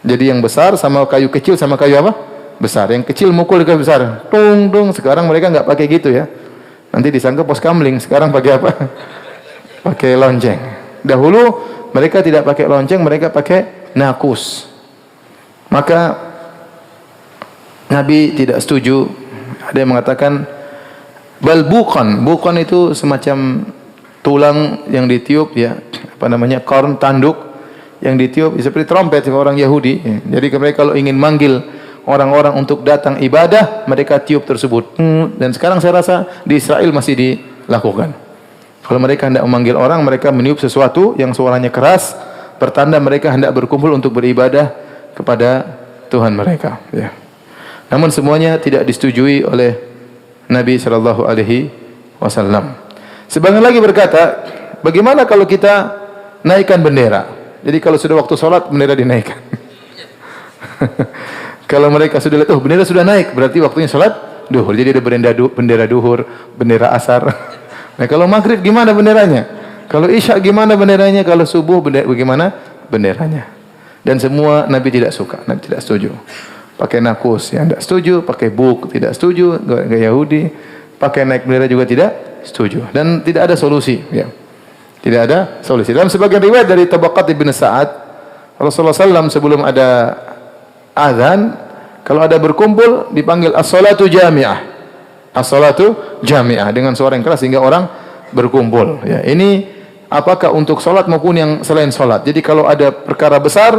Jadi yang besar sama kayu kecil sama kayu apa? Besar. Yang kecil mukul ke besar. Tung tung. Sekarang mereka enggak pakai gitu ya. Nanti disangka pos kamling. Sekarang pakai apa? Pakai lonceng. Dahulu mereka tidak pakai lonceng, mereka pakai nakus. Maka Nabi tidak setuju. Ada yang mengatakan bal buqan. Buqan itu semacam tulang yang ditiup ya. Apa namanya? Korn tanduk yang ditiup seperti trompet orang Yahudi. Jadi mereka kalau ingin manggil orang-orang untuk datang ibadah, mereka tiup tersebut. Dan sekarang saya rasa di Israel masih dilakukan. Kalau mereka hendak memanggil orang, mereka meniup sesuatu yang suaranya keras, pertanda mereka hendak berkumpul untuk beribadah kepada Tuhan mereka. Ya. Namun semuanya tidak disetujui oleh Nabi sallallahu alaihi wasallam. Sebagian lagi berkata, bagaimana kalau kita naikkan bendera? Jadi kalau sudah waktu sholat, bendera dinaikkan. Kalau mereka sudah lihat, oh bendera sudah naik, berarti waktunya sholat duhur. Jadi ada bendera duhur, bendera asar. Nah kalau maghrib gimana benderanya? Kalau isya gimana benderanya? Kalau subuh bagaimana benderanya? Dan semua Nabi tidak suka, Nabi tidak setuju. Pakai nakus, yang tidak setuju. Pakai buk, tidak setuju. Gaya Yahudi. Pakai naik bendera juga tidak setuju. Dan tidak ada solusi. Ya. Tidak ada solusi. Dalam sebagian riwayat dari Tabaqat Ibn Sa'ad, Rasulullah SAW sebelum ada azan, kalau ada berkumpul dipanggil as-salatu jami'ah. As-salatu jami'ah dengan suara yang keras sehingga orang berkumpul. Ya, ini apakah untuk salat maupun yang selain salat. Jadi kalau ada perkara besar,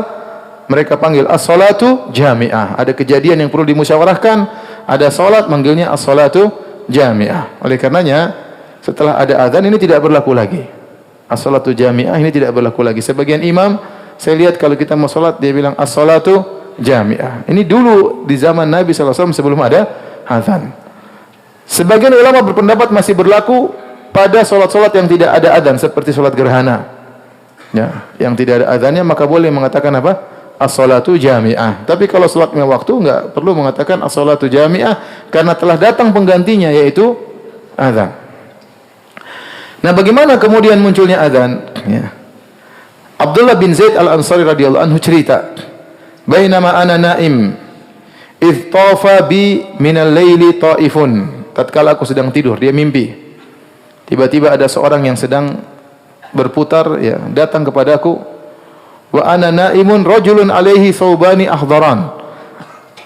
mereka panggil as-salatu jami'ah. Ada kejadian yang perlu dimusyawarahkan, ada salat manggilnya as-salatu jami'ah. Oleh karenanya setelah ada azan ini tidak berlaku lagi. As-salatu jami'ah ini tidak berlaku lagi. Sebagian imam saya lihat kalau kita mau salat dia bilang as-salatu jami'ah. Ini dulu di zaman Nabi SAW sebelum ada azan. Sebagian ulama berpendapat masih berlaku pada salat-salat yang tidak ada azan seperti salat gerhana. Ya, yang tidak ada azannya maka boleh mengatakan apa? As-salatu jami'ah. Tapi kalau salat lima waktu enggak perlu mengatakan as-salatu jami'ah karena telah datang penggantinya yaitu azan. Nah, bagaimana kemudian munculnya azan? Ya. Abdullah bin Zaid al-Ansari radhiyallahu anhu cerita, "Bainama ana naim, idh tafa bi minal laili ta'ifun." Tatkala aku sedang tidur, dia mimpi. Tiba-tiba ada seorang yang sedang berputar, ya, datang kepadaku. Wa ana naimun rajulun alaihi thawbani akhdaran.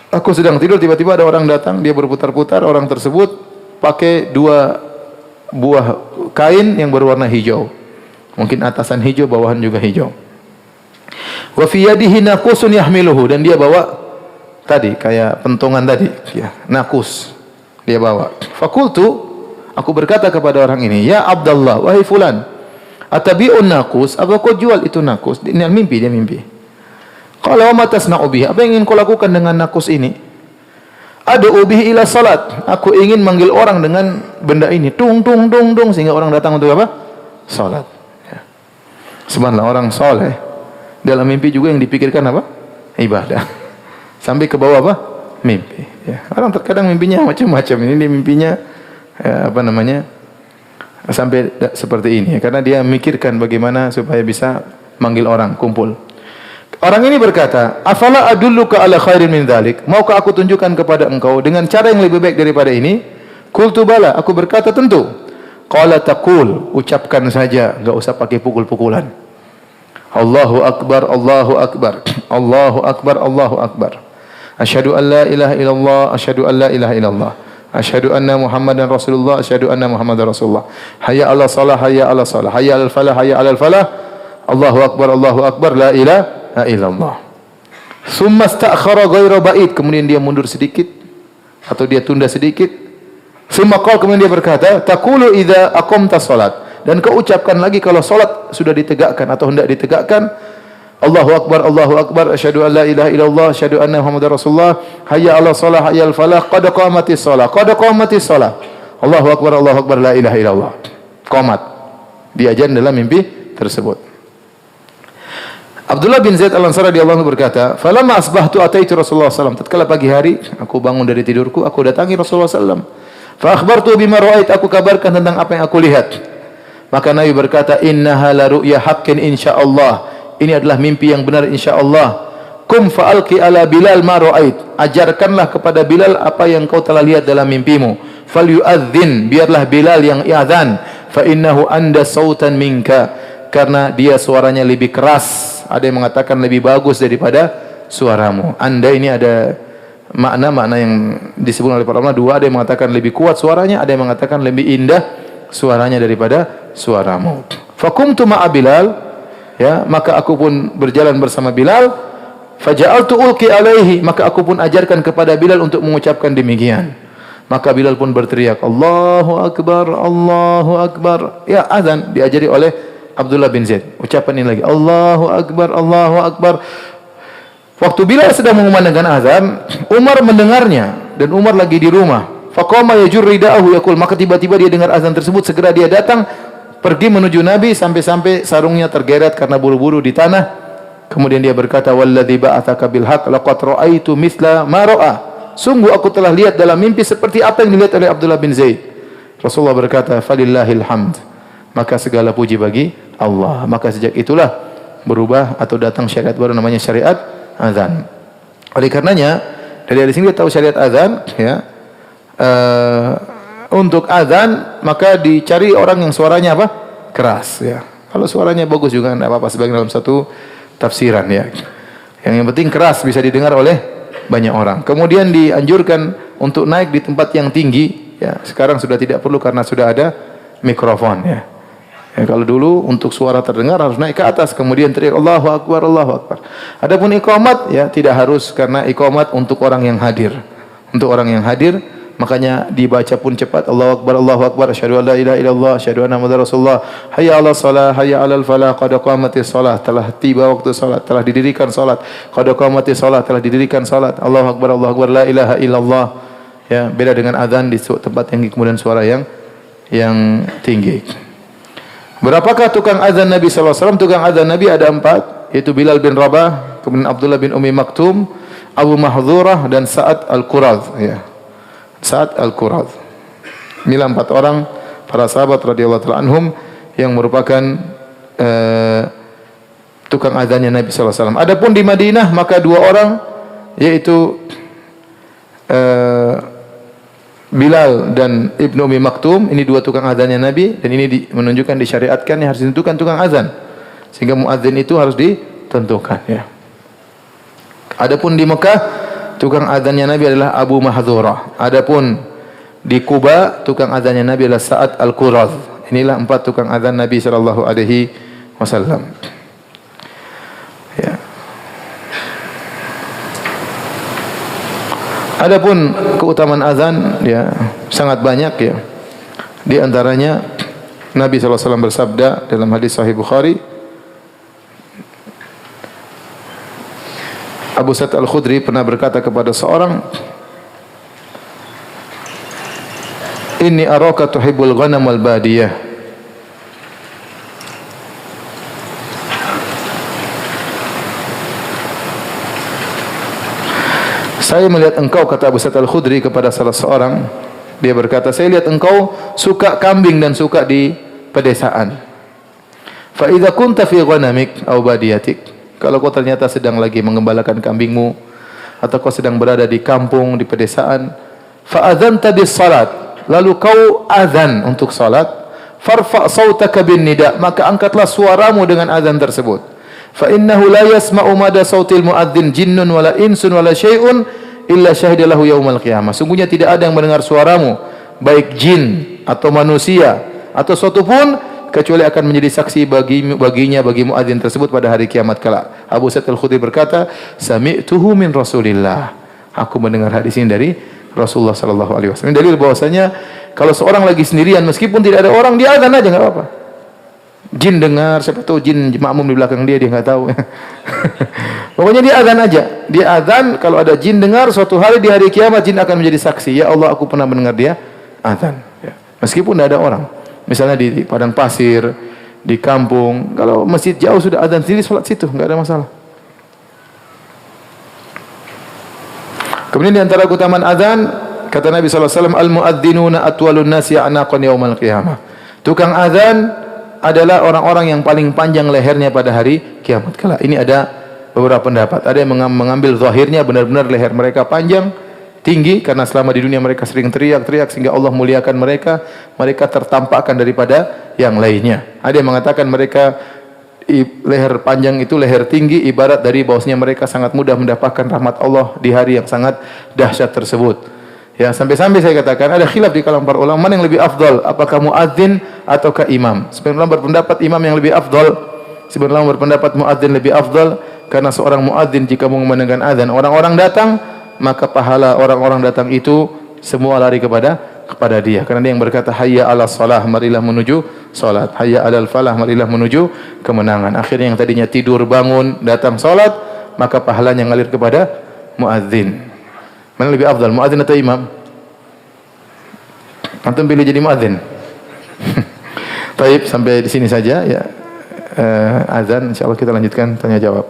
Aku sedang tidur, tiba-tiba ada orang datang, dia berputar-putar, orang tersebut pakai 2 buah kain yang berwarna hijau. Mungkin atasan hijau, bawahan juga hijau. Wa fi yadihi naqusun yahmiluhu, dan dia bawa tadi kayak pentungan tadi, ya, nakus. Dia bawa. Fakultu, aku berkata kepada orang ini, "Ya Abdullah, wahai fulan, atabi'un nakus, apa kau jual itu nakus?" Ini mimpi, dia mimpi. Qala wa ma tasna'u bihi? Apa yang ingin kau lakukan dengan nakus ini? Ad'u bihi ila salat. Aku ingin manggil orang dengan benda ini. Tung tung tung tung sehingga orang datang untuk apa? Salat. Ya. Subhanallah, orang soleh dalam mimpi juga yang dipikirkan apa? Ibadah. Sampai ke bawah apa? Mimpi. Ya. Orang terkadang mimpinya macam-macam. Ini mimpinya sampai seperti ini, karena dia memikirkan bagaimana supaya bisa manggil orang kumpul. Orang ini berkata, "Afala adulluka ala khairin min dzalik?" Maukah aku tunjukkan kepada engkau dengan cara yang lebih baik daripada ini? Qultu bala, aku berkata tentu. Qala taqul, ucapkan saja, enggak usah pakai pukul-pukulan. Allahu akbar, Allahu akbar. Allahu akbar, Allahu akbar. Asyhadu an la ilaha illallah, asyhadu an la ilaha illallah. Asyhadu anna Muhammadan Rasulullah, asyhadu anna Muhammadar Rasulullah. Hayya 'alas shalah, hayya 'alas shalah, hayya 'alal falah, hayya 'alal falah. Allahu akbar, la ilaha illallah. Tsumma ista'khara ghairu ba'id, kemudian dia mundur sedikit atau dia tunda sedikit. Tsumma qala, kemudian dia berkata, taqulu idza aqamta shalat, dan kau ucapkan lagi kalau salat sudah ditegakkan atau hendak ditegakkan. Allahu akbar, asyhadu an la ilaha illallah, asyhadu anna Muhammadar Rasulullah, hayya 'alas shalah, hayya 'alal falah, qad qamatis shalah, qad qamatis shalah. Allahu akbar, la ilaha illallah. Qomat. Diajarkan dalam mimpi tersebut. Abdullah bin Zaid Al-Ansari radhiyallahu anhu berkata, "Falamma asbahtu ataitu Rasulullah sallallahu alaihi wasallam." Tatkala pagi hari, aku bangun dari tidurku, aku datangi Rasulullah sallallahu alaihi wasallam. Fa akhbartu bima ra'ait, aku kabarkan tentang apa yang aku lihat. Maka Nabi berkata, "Innaha la ru'ya haqqin insyaallah." Ini adalah mimpi yang benar insyaallah. Kum fa'alqi ala Bilal ma ra'ait. Ajarkanlah kepada Bilal apa yang kau telah lihat dalam mimpimu. Falyu'adzin, biarlah Bilal yang i'adzan. Fa innahu anda sautan minka, karena dia suaranya lebih keras. Ada yang mengatakan lebih bagus daripada suaramu. Anda ini ada makna yang disebut oleh para ulama dua. Ada yang mengatakan lebih kuat suaranya, ada yang mengatakan lebih indah suaranya daripada suaramu. Fakumtu ma'a Bilal, ya, maka aku pun berjalan bersama Bilal. Faja'altu ulqi alaihi, maka aku pun ajarkan kepada Bilal untuk mengucapkan demikian. Maka Bilal pun berteriak, Allahu akbar, Allahu akbar. Ya, azan diajari oleh Abdullah bin Zaid. Ucapan ini lagi, Allahu akbar, Allahu akbar. Waktu Bilal sedang mengumandangkan azan, Umar mendengarnya dan Umar lagi di rumah. Faqama yajur rida'ahu yaqul, maka tiba-tiba dia dengar azan tersebut, segera dia datang pergi menuju Nabi sampai sarungnya tergeret karena buru-buru di tanah. Kemudian dia berkata, walladzi ba'atsaka bil haqq laqad ra'aitu mithla ma ra'a. Sungguh aku telah lihat dalam mimpi seperti apa yang dilihat oleh Abdullah bin Zaid. Rasulullah berkata, falillahil hamd. Maka segala puji bagi Allah. Maka sejak itulah berubah atau datang syariat baru namanya syariat azan. Oleh karenanya dari sini kita tahu syariat azan, ya. Untuk azan maka dicari orang yang suaranya apa? Keras, ya. Kalau suaranya bagus juga enggak apa-apa, sebagian dalam satu tafsiran, ya. Yang penting keras bisa didengar oleh banyak orang. Kemudian dianjurkan untuk naik di tempat yang tinggi, ya. Sekarang sudah tidak perlu karena sudah ada mikrofon, ya. Ya, kalau dulu untuk suara terdengar harus naik ke atas, kemudian teriak Allahu akbar, Allahu akbar. Adapun iqamat, ya, tidak harus, karena iqamat untuk orang yang hadir. Untuk orang yang hadir, makanya dibaca pun cepat, Allahu akbar, asyhadu an la ilaha illallah, asyhadu anna Muhammadar Rasulullah, hayya 'alas shalah, hayya 'alal falah, qad qamatis shalah, telah tiba waktu salat, telah didirikan salat, qad qamatis shalah, telah didirikan salat, Allahu akbar, la ilaha illallah. Ya, beda dengan azan di tempat tinggi kemudian suara yang tinggi. Berapakah tukang azan Nabi sallallahu alaihi wasallam? Tukang azan Nabi ada 4, yaitu Bilal bin Rabah, kemudian Abdullah bin Ummi Maktum, Abu Mahdhurah dan Sa'ad Al-Quradh, ya. Sa'ad Al-Quradh. Inilah 4 orang para sahabat radhiyallahu ta'ala anhum yang merupakan tukang azannya Nabi sallallahu alaihi wasallam. Adapun di Madinah maka 2 orang, yaitu Bilal dan Ibnu Ummi Maktum. Ini 2 tukang azannya Nabi, dan ini menunjukkan disyariatkan yang harus ditentukan tukang azan, sehingga muadzin itu harus ditentukan, ya. Adapun di Mekah tukang azannya Nabi adalah Abu Mahdhurah. Adapun di Kuba tukang azannya Nabi adalah Sa'ad Al-Quradh. Inilah 4 tukang azan Nabi sallallahu alaihi wasallam. Ya. Adapun keutamaan azan, ya, sangat banyak, ya. Di antaranya Nabi sallallahu alaihi wasallam bersabda dalam hadis sahih Bukhari, Abu Sa'id Al-Khudri pernah berkata kepada seorang, Inni araka tuhibbul ghanam wal badiyah. Saya melihat engkau, kata Abu Sa'id Al-Khudri kepada salah seorang, Dia berkata, saya lihat engkau suka kambing dan suka di pedesaan. Fa idza kunta fi ghanamik aw badiyatik, kalau kau ternyata sedang lagi mengembalakan kambingmu atau kau sedang berada di kampung, di pedesaan, fa adzanta bis salat, lalu kau azan untuk salat, farfa sautaka bin nida, maka angkatlah suaramu dengan azan tersebut. Fa innahu la yasma'u mada sautil muadzin jinnun wala insun wala syai'un illa syahida lahu yaumal qiyamah. Sungguhnya tidak ada yang mendengar suaramu, baik jin atau manusia atau suatu pun, kecuali akan menjadi saksi bagi muadzin tersebut pada hari kiamat kelak. Abu Sa'id Al-Khudri berkata, sami'tuhu min Rasulillah. Aku mendengar hadis ini dari Rasulullah sallallahu alaihi wasallam. Dalil bahwasanya kalau seorang lagi sendirian meskipun tidak ada orang, dia azan aja enggak apa-apa. Jin dengar, siapa tahu jin makmum di belakang dia enggak tahu. Pokoknya dia azan aja. Dia azan, kalau ada jin dengar, suatu hari di hari kiamat jin akan menjadi saksi. Ya Allah, aku pernah mendengar dia azan. Ya. Meskipun tidak ada orang. Misalnya di padang pasir, di kampung, kalau masjid jauh sudah azan sendiri, salat situ, enggak ada masalah. Kemudian di antara keutamaan azan, kata Nabi sallallahu alaihi wasallam, al-muadzdinuna atwalun nasi a'naqan yaumal qiyamah. Tukang azan adalah orang-orang yang paling panjang lehernya pada hari kiamat kelak. Ini ada beberapa pendapat. Ada yang mengambil zahirnya benar-benar leher mereka panjang, tinggi, karena selama di dunia mereka sering teriak-teriak sehingga Allah muliakan mereka, mereka tertampakkan daripada yang lainnya. Ada yang mengatakan mereka leher panjang itu, leher tinggi, ibarat dari bahwasanya mereka sangat mudah mendapatkan rahmat Allah di hari yang sangat dahsyat tersebut. Ya, sampai-sampai saya katakan ada khilaf di kalangan para ulama mana yang lebih afdal, apakah muadzin ataukah imam. Sebagian ulama berpendapat imam yang lebih afdal, sebagian ulama berpendapat muadzin lebih afdal, karena seorang muadzin jika mengumandangkan azan, orang-orang datang, maka pahala orang-orang datang itu semua lari kepada dia. Karena dia yang berkata, hayya 'alas shalah, marilah menuju salat. Hayya 'alal falah, marilah menuju kemenangan. Akhirnya yang tadinya tidur bangun datang salat, maka pahalanya ngalir kepada muadzin. Mana lebih afdal, muadzin atau imam? Antum pilih jadi muadzin. Baik, sampai di sini saja ya. Azan, insyaallah kita lanjutkan tanya jawab.